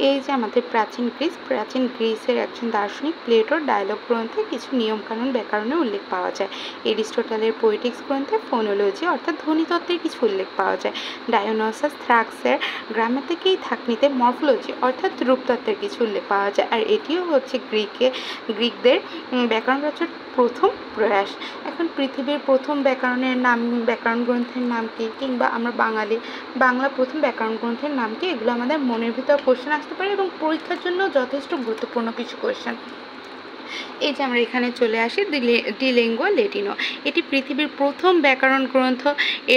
এই যে আমাদের প্রাচীন গ্রিসের একজন দার্শনিক প্লেটোর ডায়লগ গ্রন্থে কিছু নিয়মকানুন ব্যাকরণের উল্লেখ পাওয়া যায়। এরিস্টটলের পোয়েটিক্স গ্রন্থে ফোনোলজি অর্থাৎ ধ্বনিতত্ত্বের কিছু উল্লেখ পাওয়া যায়। ডায়োনিসাস থ্রাক্সের গ্রামাতিকেই থাকনিতে মরফোলজি অর্থাৎ রূপতত্ত্বের কিছু উল্লেখ পাওয়া যায়। আর এটিও হচ্ছে গ্রিকদের ব্যাকরণ রচনার প্রথম প্রয়াস। এখন পৃথিবীর প্রথম ব্যাকরণ গ্রন্থের নাম কি, কিংবা আমরা বাংলা প্রথম ব্যাকরণ গ্রন্থের নাম কি, এগুলো আমাদের মনের ভিতর কোশ্চেন আসতে পারে এবং পরীক্ষার জন্য যথেষ্ট গুরুত্বপূর্ণ কিছু কোশ্চেন। এই যে আমরা এখানে চলে আসি ডি লিঙ্গুয়া ল্যাটিনো, এটি পৃথিবীর প্রথম ব্যাকরণ গ্রন্থ।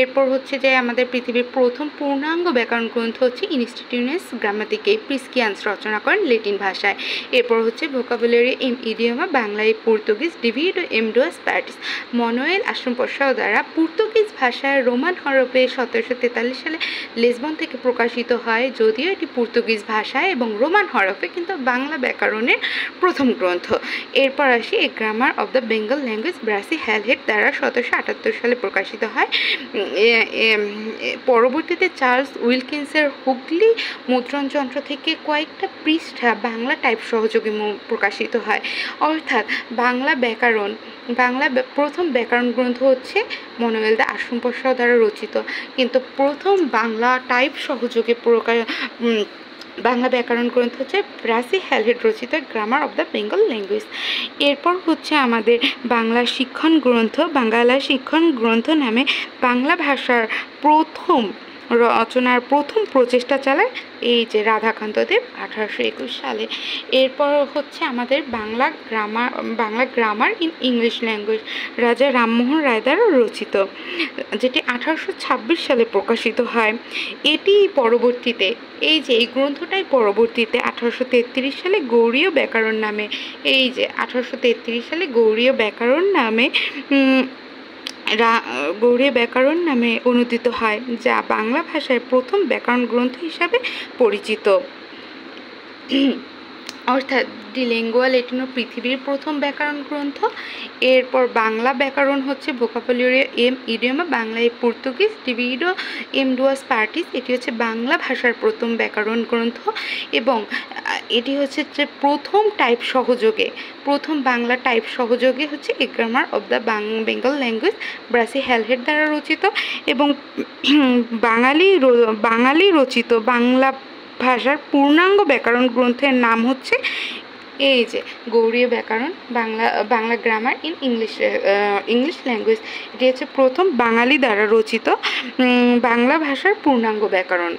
এরপর হচ্ছে যে আমাদের পৃথিবীর প্রথম পূর্ণাঙ্গ ব্যাকরণ গ্রন্থ হচ্ছে ইনস্টিটিউশনস গ্রামাটিকে, প্রিস্কিয়ান্স রচনা করেন ল্যাটিন ভাষায়। এরপর হচ্ছে ভোকাবুলারি এম ইডিয়মা, বাংলায় পর্তুগিজ ডিভিডো এম ডুয়াস প্যার্টিস, মনোয়েল আশ্রমপসাও দ্বারা পর্তুগিজ ভাষায় রোমান হরফে 1743 সালে লিসবন থেকে প্রকাশিত হয়। যদিও এটি পর্তুগিজ ভাষায় এবং রোমান হরফে, কিন্তু বাংলা ব্যাকরণের প্রথম গ্রন্থ। এরপর আসি a grammar of the Bengal language, Brassey Halhed দ্বারা 1778 সালে প্রকাশিত হয়। পরবর্তীতে চার্লস উইলকিন্সের হুগলি মুদ্রণ যন্ত্র থেকে কয়েকটা পৃষ্ঠা বাংলা টাইপ সহযোগে প্রকাশিত হয়। অর্থাৎ বাংলা প্রথম ব্যাকরণ গ্রন্থ হচ্ছে মনোয়েল দা আশ্রমপসাও দ্বারা রচিত, কিন্তু প্রথম বাংলা টাইপ সহযোগে বাংলা ব্যাকরণ গ্রন্থ হচ্ছে ব্রাসি হ্যালহেড রচিত grammar of the Bengal language. এরপর হচ্ছে আমাদের বাংলা শিক্ষণ গ্রন্থ নামে বাংলা ভাষার রচনার প্রথম প্রচেষ্টা চালায় এই যে রাধাকান্ত দেব 1821 সালে। এরপর হচ্ছে আমাদের Bangla grammar in English language, রাজা রামমোহন রায় দ্বারা রচিত, যেটি 1826 সালে প্রকাশিত হয়। এটি পরবর্তীতে এই গ্রন্থটাই পরবর্তীতে 1833 সালে গৌড়ীয় ব্যাকরণ নামে অনুদিত হয়, যা বাংলা ভাষায় প্রথম ব্যাকরণ গ্রন্থ হিসাবে পরিচিত। অর্থাৎ ডি লিঙ্গুয়া ল্যাটিনো পৃথিবীর প্রথম ব্যাকরণ গ্রন্থ। এরপর বাংলা ব্যাকরণ হচ্ছে ভোকাবুলারি এম ইডিয়মা, বাংলায় পর্তুগিজ ডিভিডো এম ডুয়াস প্যার্টিস, এটি হচ্ছে বাংলা ভাষার প্রথম ব্যাকরণ গ্রন্থ এবং এটি হচ্ছে যে প্রথম বাংলা টাইপ সহযোগে হচ্ছে a grammar of the Bengal language, Brassey Halhed দ্বারা রচিত এবং বাঙালি রচিত বাংলা ভাষার পূর্ণাঙ্গ ব্যাকরণ গ্রন্থের নাম হচ্ছে এই যে গৌড়ীয় ব্যাকরণ, Bangla grammar in English language. এটি হচ্ছে প্রথম বাঙালি দ্বারা রচিত বাংলা ভাষার পূর্ণাঙ্গ ব্যাকরণ।